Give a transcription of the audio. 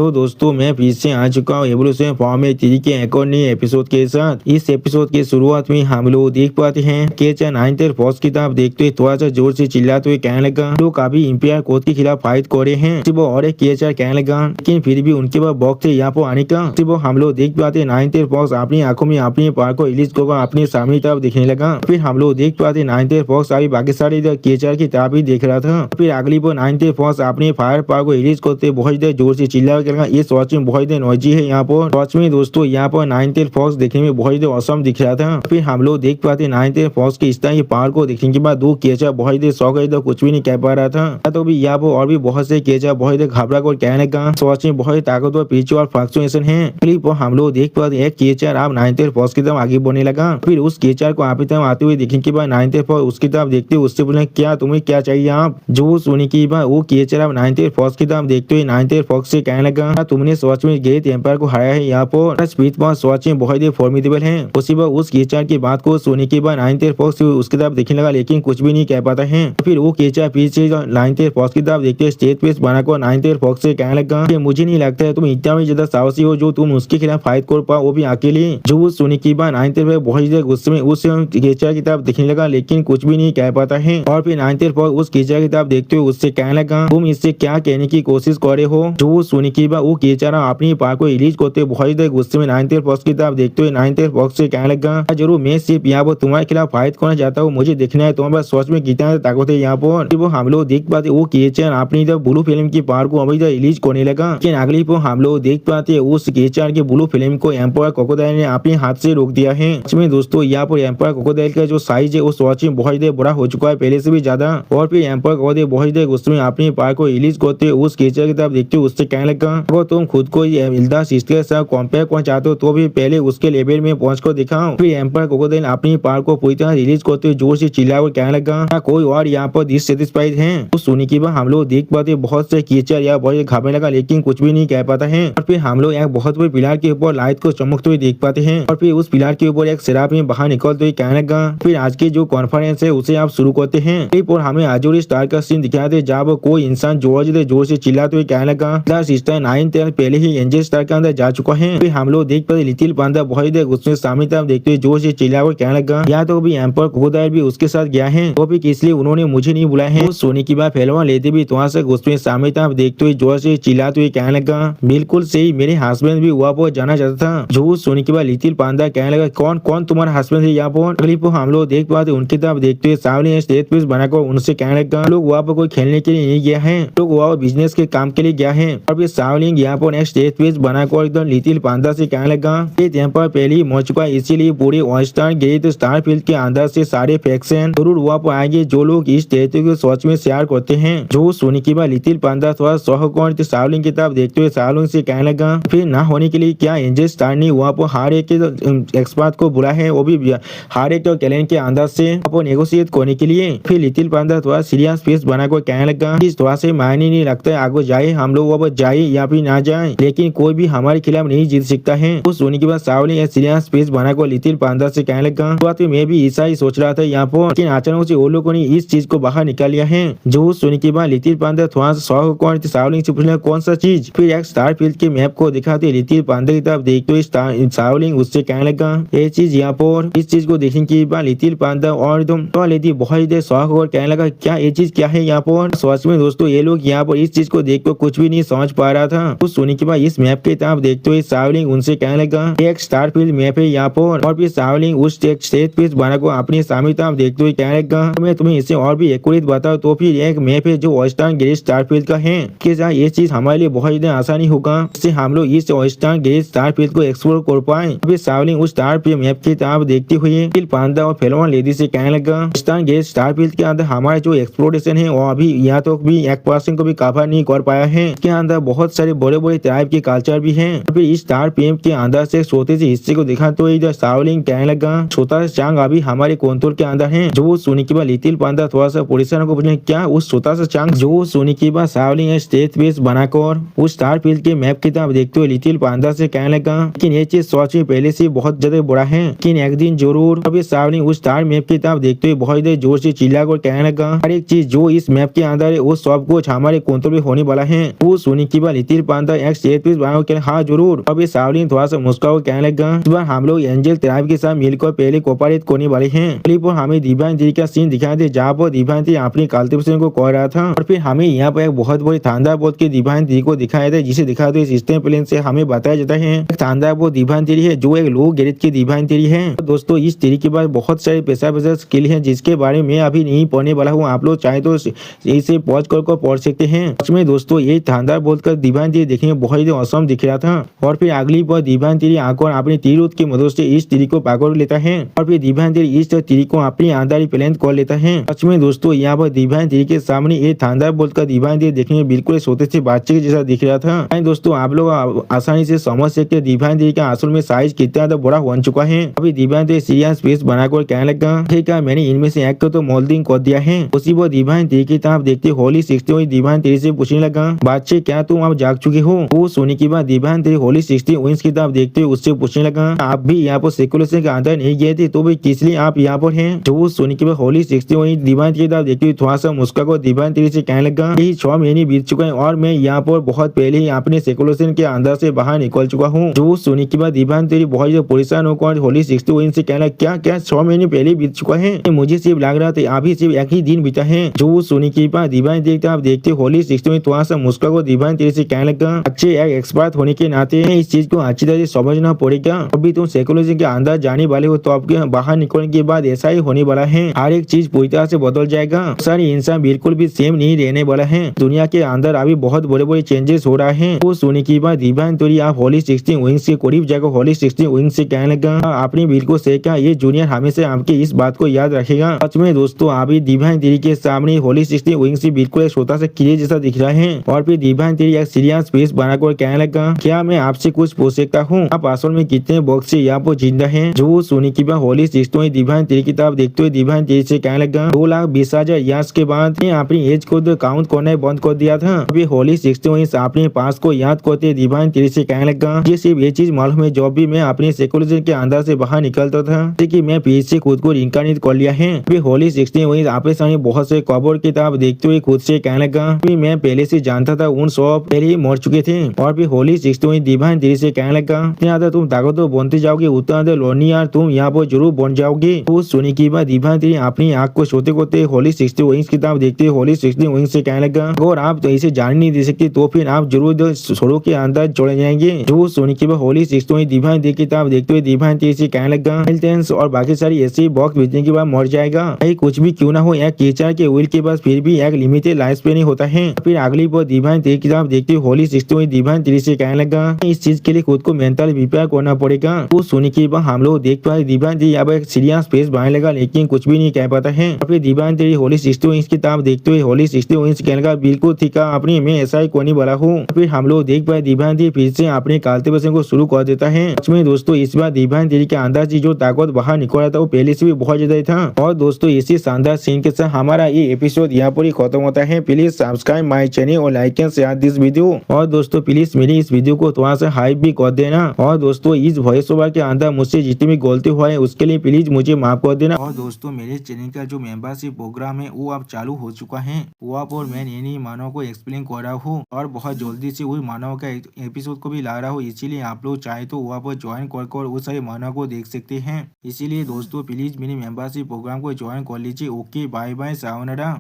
तो दोस्तों मैं फिर से आ चुका हूँ एवोल्यूशन फॉर्मेट 3 के एक और नए एपिसोड के साथ। इस एपिसोड के शुरुआत में हम लोग देख पाते हैं केचा 9th ईयर फर्स्ट किताब देखते हुए थोड़ा सा जोर से चिल्लाते हुए कहने लगा लोग अभी इंपियर कोर्ट के खिलाफ फाइट कर रहे हैं। सिर्फ और एक केचा कहने लगा लेकिन फिर भी उनके पास वक्त है यहाँ पर आने का। सिर्फ हम लोग देख पाते हैं 9th ईयर फर्स्ट अपनी आंखों में अपनी पार को रिलीज होगा अपने सामने तरफ देखने लगा। फिर हम लोग देख पाते 9th ईयर फर्स्ट अभी बाकी सारे केचर की तरफ ही देख रहा था। फिर अगली बार 9th ईयर फर्स्ट अपने फायर पावर को रिलीज करते बहुत देर जोर से चिल्ला कर ये सच में बहुत नॉइजी है। यहाँ पर सच में दोस्तों यहाँ पर 9th ईयर फॉक्स देखने में बहुत देर औसम दिख रहा था। फिर हम लोग देख पाते 9th ईयर फॉक्स के इस तरह की पावर को देखने के बाद दो केचा बहुत देर सौ गए तो कुछ भी नहीं कह पा रहा था। तो भी यहाँ पर और भी बहुत से केचा बहुत देर घबरा कर कहने का सच में बहुत ताकतवर पीछे और फ्लक्चुएशन है। क्लिप हम लोग देख पाते एक केचर आप 9th ईयर फॉक्स की तरफ आगे बढ़ने लगा। फिर उस केचर को आप तरफ आते हुए देखने के बाद 9th ईयर फॉक्स उसकी तरफ देखते हुए उससे बोले क्या तुम्हें क्या चाहिए। आप जो सुनी की बात वो केचर आप 9th ईयर फॉक्स की तरफ देखते हुए 9th ईयर फॉक्स से कहने लगा तुमने सच में ग्रेट एम्पायर को हराया है। यहाँ पर स्पीड पास सच में बहुत ही फॉर्मिडेबल है। उसी बार उस केचर की बात को सुनने के बाद 9th ईयर फॉक्स उसकी तरफ देखने लगा लेकिन कुछ भी नहीं कह पाता है। फिर वो केचर पीछे 9th ईयर फॉक्स की तरफ देखते स्टेज पे बनाकर 9th ईयर फॉक्स से कहने लगा कि मुझे नहीं लगता है तुम इतना भी ज्यादा साहसी हो जो तुम उसके खिलाफ फाइट कर पाओ वो भी अकेले। जो सुनने के बाद 9th ईयर बहुत ज्यादा गुस्से में उस केचर की तरफ देखने लगा लेकिन कुछ भी नहीं कह पाता है। और फिर 9th ईयर फॉक्स उस केचर की तरफ देखते हुए उससे कहने लगा तुम इससे क्या कहने की कोशिश कर रहे हो। जो सुनने के बाद वो केचर अपनी पार को रिलीज करते बहुत ज्यादा गुस्से में 9th ईयर फॉक्स की तरफ देखते हुए 9th ईयर फॉक्स से कहने लगा जरूर मैं सिर्फ यहाँ पर तुम्हारे खिलाफ फाइट करना चाहता हूँ। मुझे देखना है तुम्हारे पास सच में कितना ताकत है। यहाँ पर वो हम लोग देख पाते वो केचर अपनी ब्लू फिल्म की पावर को अभी रिलीज करने लगा। लेकिन अगली पर हम लोग देख पाते उस केचर के ब्लू फिल्म को एम्पायर क्रोकोडाइल ने अपने हाथ से रोक दिया है। इसमें दोस्तों यहाँ पर एम्पायर क्रोकोडाइल का जो साइज है वो सच में बहुत बड़ा हो चुका है पहले से भी ज्यादा। और फिर एम्पायर क्रोकोडाइल बहुत उसमें अपनी पावर को रिलीज करते उस केचर की तरफ देखते उससे कहने लगा वो तुम खुद को इल्दा सिस्टर के साथ कंपेयर करना चाहते हो तो भी पहले उसके लेवल में पहुंच कर दिखाओ। फिर एम्पायर क्रोकोडाइल अपनी पावर को पूरी तरह रिलीज करते हुए जोर से चिल्लाकर कहने लगा कोई और यहाँ पर डिससैटिस्फाइड है। तो सुनी की बात हम लोग देख पाते बहुत से केचर या बहुत घबराने लगा लेकिन कुछ भी नहीं कह पाता है। और फिर हम लोग एक बहुत बड़े पिलर के ऊपर लाइट को चमकते हुए देख पाते हैं। और फिर उस पिलर के ऊपर एक शराब में बाहर निकलते हुए कहने लगा फिर आज की जो कॉन्फ्रेंस है उसे आप शुरू करते हैं। और हमें आजोरी स्टार का सीन दिखाया थे जब कोई इंसान जोर से चिल्लाते हुए कहने लगा सिस्टर 9th ईयर पहले ही एंजल स्टार के अंदर जा चुका है। फिर हम लोग देख पाते लिटिल पांडा बहुत देर उसमें सामने तरफ देखते हुए जोर से चिल्लाकर कहने लगा या तो भी एम्पायर क्रोकोडाइल भी उसके साथ गया है तो भी किस लिए उन्होंने मुझे नहीं बुलाया है। सोने की बात फैलवा लेते भी वहां से उसमें सामने तरफ देखते हुए जोर से चिल्लाते हुए कहने लगा बिल्कुल सही मेरे हस्बैंड भी वहाँ पर जाना चाहता था। जो सोने की बात लिटिल पांडा कहने लगा कौन कौन तुम्हारा हस्बैंड है यहाँ पर। अगली पर हम लोग देख पाते उनकी तरफ देखते हुए सामने स्टेज पीस बनाकर उनसे कहने लगा लोग वहाँ पर कोई खेलने के लिए नहीं गया है लोग वहाँ बिजनेस के काम के लिए गया है। और फिर सावलिंग यहाँ पर एक स्टेज पीस बनाकर एकदम लिटिल पांडा से कहने लगा यहाँ पर पहले ही मौज चुका है इसीलिए पूरे ऑस्टार ग्रेट स्टार फील्ड के अंदर से सारे फैक्शन जरूर वहाँ पर आएंगे जो लोग इस स्टेचू को सच में शेयर करते हैं। जो सुनी की बात लिटिल पांडा थोड़ा सहकौन सावलिंग की तरफ देखते हुए सावलिंग से कहने लगा फिर ना होने के लिए क्या एंजल स्टार ने वहाँ पर हर एक एक्सपर्ट को बुलाया है वो भी हर एक टैलेंट के अंदर से नेगोशिएट करने के लिए। फिर लिटिल पांडा थोड़ा सीरियस फेस बनाकर कहने लगा इस थोड़ा से मायने नहीं लगता है आगे जाए हम लोग वहाँ जाए या फिर ना जाए लेकिन कोई भी हमारे खिलाफ नहीं जीत सकता है। उस सोने के बाद सावलिंग सीरियस फेस बनाकर लिटिल पांडा से कहने लगा तो मैं भी ऐसा ही सोच रहा था यहाँ पर लेकिन अचानक से वो लोगों ने इस चीज को बाहर निकाल लिया है। जो सोने के बाद लिटिल पांडा थोड़ा शौक कौन सावलिंग से पूछना कौन सा चीज। फिर एक स्टार फील्ड के मैप को दिखाते लिटिल पांडा की तरफ देखते हुए सावलिंग उससे कहने लगा ये चीज यहाँ पर इस चीज को देखने के बाद लिटिल पांडा और एकदम तो लेती बहुत देर शौक और कहने लगा क्या ये चीज क्या है यहाँ पर। सच में दोस्तों ये लोग यहाँ पर इस चीज को देख कर कुछ भी नहीं समझ पा रहा था। उस सोने के बाद इस मैप की तरफ देखते हुए सावलिंग उनसे कहने लगा एक स्टार फील्ड मैप है यहाँ पर। और फिर सावलिंग उस स्टेज पीस बना को अपने सामने तरफ देखते हुए कहने लगा मैं तुम्हें इसे और भी एक्यूरेट बताऊं तो फिर एक मैप है जो ऑस्टार ग्रेट स्टार फील्ड का है कि ये चीज हमारे लिए बहुत ज्यादा आसानी होगा इससे हम लोग इस ऑस्टार ग्रेट स्टार फील्ड को एक्सप्लोर कर पाए। फिर सावलिंग उस स्टार फील्ड मैप की तरफ देखते हुए लिटिल पांडा और फेलवन लेडी से कहने लगा ऑस्टार ग्रेट स्टार फील्ड के अंदर हमारे जो एक्सप्लोरेशन है वो अभी यहाँ तो भी 1% को भी कवर नहीं कर पाया है। इसके अंदर बहुत सारे बड़े बड़े ट्राइब के कल्चर भी है। फिर इस स्टार फील्ड के अंदर से छोटे से हिस्से को देखा तो इधर सावलिंग कहने लगा छोटा सा चांग अभी हमारे कंट्रोल के अंदर है। जो सुनी के बाद लिटिल पांडा थोड़ा सा परेशान को पूछने क्या उस छोटा सा चांग। जो सुनी के बाद सावलिंग स्टेज बेस बनाकर उस स्टार फील्ड के मैप की तरफ देखते हुए लिटिल पांडा से कहने लगा लेकिन ये चीज सच में पहले से बहुत ज्यादा बड़ा है लेकिन एक दिन जरूर। अभी सावलिंग उस स्टार मैप की तरफ देखते हुए बहुत देर जोर से चिल्ला कर कहने लगा हर एक चीज जो इस मैप के अंदर है वो सब कुछ हमारे कंट्रोल में होने वाला है। वो सुनी के बाद तीर पांता एक सेट पीस बनाओ के हाँ जरूर। अभी सावलीन थोड़ा सा मुस्कान कहने लगा इस बार हम लोग एंजल ट्राइब के साथ मिलकर पहले कोऑपरेट करने वाले हैं। क्लिप पर हमें दिव्यांजलि का सीन दिखाई दे जहाँ पर दिव्यांजलि अपनी कल्टिवेशन को कह रहा था और फिर हमें यहाँ पर एक बहुत बड़ी थांदा बोध के दिव्यांजलि को दिखाया था जिसे दिखा दो सिस्टम प्लेन से हमें बताया जाता है थांदा बोध दिव्यांजलि है जो एक लो ग्रेड की दिव्यांजलि है। दोस्तों इस तरीके के बाद बहुत सारे पेशा स्किल है जिसके बारे में अभी नहीं पढ़ने वाला हूँ। आप लोग चाहे तो इसे पॉज कर पढ़ सकते हैं। में दोस्तों ये थांदा बोध का दिव्यांजलि देखने में बहुत ही औसम दिख रहा था और फिर अगली बार दिव्यांजलि आकर अपने तीर की मदद से इस तीर को पकड़ लेता है और फिर दिव्यांजलि इस तीर को अपनी आंधारी प्लेन कर लेता है। सच में दोस्तों यहाँ पर दिव्यांजलि के सामने ये थांदा बोध का दिव्यांजलि देखने में बिल्कुल छोटे से बच्चे जैसा दिख रहा था। दोस्तों आप लोग आसानी से समझ सकते दिव्यांजलि का असल में साइज कितना तो बड़ा बन चुका है। अभी दिव्यांजलि सीरियस पीस बनाकर कहने लगा ठीक है मैंने इनमें से एक तो मोल्डिंग कर दिया है। उसी वो दिव्यांजलि की तरफ देखते होली 60 दिव्यांजलि से पूछने लगा बच्चे क्या तुम अब जाग चुके हो। वो सोने के बाद दिव्यांजलि होली 60 विंग्स की तरफ देखते हुए उससे पूछने लगा आप भी यहाँ पर सेकुलेशन के अंदर नहीं गए थे तो भी किस लिए आप यहाँ पर हैं। जो वो सोने के बाद होली 60 विंग्स दिव्यांजलि की तरफ देखते हुए थोड़ा सा मुस्का को दिव्यांजलि से कहने लगा यही 6 महीने बीत चुके हैं और मैं यहाँ पर बहुत पहले ही अपने सेकुलेशन के अंदर से बाहर निकल चुका हूँ। जो वो सोने के बाद दिव्यांजलि बहुत परेशान होकर होली 60 विंग्स से कहना क्या क्या 6 महीने पहले बीत चुका है। मुझे सिर्फ लग रहा था अभी सिर्फ एक ही दिन बीता है। जो वो सोने के बाद दिव्यांजलि आप देखते होली 60 में थोड़ा सा मुस्का को दिव्यांजलि से कहने लगा अच्छे एक एक्सपर्ट होने के नाते इस चीज को अच्छी तरह से समझना पड़ेगा। अभी तुम साइकोलॉजी के अंदर जाने वाले हो तो आपके बाहर निकलने के बाद ऐसा ही होने वाला है। हर एक चीज पूरी तरह से बदल जाएगा। सारे इंसान बिल्कुल भी सेम नहीं रहने वाला है। दुनिया के अंदर अभी बहुत बड़े बड़े चेंजेस हो रहा है। वो सोने के बाद दिव्यांजलि आप होली 60 विंग्स के करीब जाकर होली 60 विंग्स से कहने लगा आपने बिल्कुल सही कहा ये जूनियर हमेशा आपकी इस बात को याद रखेगा। सच में दोस्तों अभी दिव्यांजलि के सामने होली 60 विंग्स से बिल्कुल एक छोटा सा किले जैसा दिख रहा है और फिर दिव्यांजलि एक सीरियस फेस बनाकर कहने लगा क्या मैं आपसे कुछ पूछ सकता हूँ आप असल में कितने बॉक्स से यहाँ पर जिंदा है। जो सोने की बात होली 60 दिव्यांजलि की तरफ देखते हुए दिव्यांजलि से कहने लगा 2,20,000 ईयर्स के बाद अपनी एज को काउंट करना बंद कर दिया था। अभी होली 60 अपने पास को याद करते दिव्यांजलि से कहने लगा ये सिर्फ ये चीज मालूम है जब भी मैं अपने सेकुलर के अंदर से बाहर निकलता था कि मैं फिर से खुद को रिंकार्नेट कर लिया है। अभी होली 60 आपके सामने बहुत से कबर की तरफ देखते हुए खुद से कहने लगा मैं पहले से जानता था उन सब पहले ही मर चुके थे। और फिर होली 60 दिव्यांजलि से कहने लगा इतना ज्यादा तुम ताकतवर बनते जाओगे उतना ज्यादा लोनी यार तुम यहाँ पर जरूर बन जाओगे। तो सोने की बात दिव्यांजलि अपनी आंख को सोते करते होली 60 विंग्स की तरफ देखते होली 60 विंग्स से कहने लगा अगर आप तो इसे जान नहीं दे सकते तो फिर आप जरूर छोड़ो के अंदर चले जाएंगे। जो सोने की बात होली 60 दिव्यांजलि की तरफ देखते हुए दिव्यांजलि से कहने लगा हेल्थ और बाकी सारी ऐसी बॉक्स बेचने के बाद मर जाएगा। कुछ भी क्यों ना हो एक टीचर के विल के पास फिर भी एक लिमिटेड लाइफ स्पेन ही होता है। फिर अगली बार दिव्यांजलि की तरफ देखते हुए होली 60 दिव्यांजलि से कहने लगा इस चीज के लिए खुद को मेंटली प्रिपेयर करना पड़ेगा। तो सोने के बाद हम लोग देख पाए दिव्यांजलि अब एक सीरियस फेस बनाने लगा लेकिन कुछ भी नहीं कह पाता है। फिर दिव्यांजलि होली 60 की तरफ देखते हुए होली 60 कहने लगा बिल्कुल ठीक है अपनी मैं ऐसा ही कोने वाला हूँ। फिर हम लोग देख पाए दिव्यांजलि फिर से अपने कल्टिवेशन को शुरू कर देता है। इसमें दोस्तों इस बार दिव्यांजलि के अंदर से जो ताकत बाहर निकल रहा था वो पहले से भी बहुत ज्यादा था। और दोस्तों इसी शानदार सीन के साथ हमारा ये एपिसोड यहाँ पर ही खत्म होता है। प्लीज सब्सक्राइब माई चैनल और like and share this video. और दोस्तों प्लीज मेरी इस वीडियो को थोड़ा सा हाइप भी कर देना। और दोस्तों इस वॉइस ओवर के अंदर मुझसे जितनी भी गलती हुआ है उसके लिए प्लीज मुझे माफ कर देना। और दोस्तों मेरे चैनल का जो मेंबरशिप प्रोग्राम है वो अब चालू हो चुका है। वहाँ पर मैं नई मानव को एक्सप्लेन कर रहा हूँ और बहुत जल्दी से वही मानव का एपिसोड को भी ला रहा हूँ। इसीलिए आप लोग चाहे तो वहाँ पर ज्वाइन कर वो सारे मानव को देख सकते हैं। इसीलिए दोस्तों प्लीज मेरी मेंबरशिप प्रोग्राम को ज्वाइन कर लीजिए। Okay bye bye sayonara.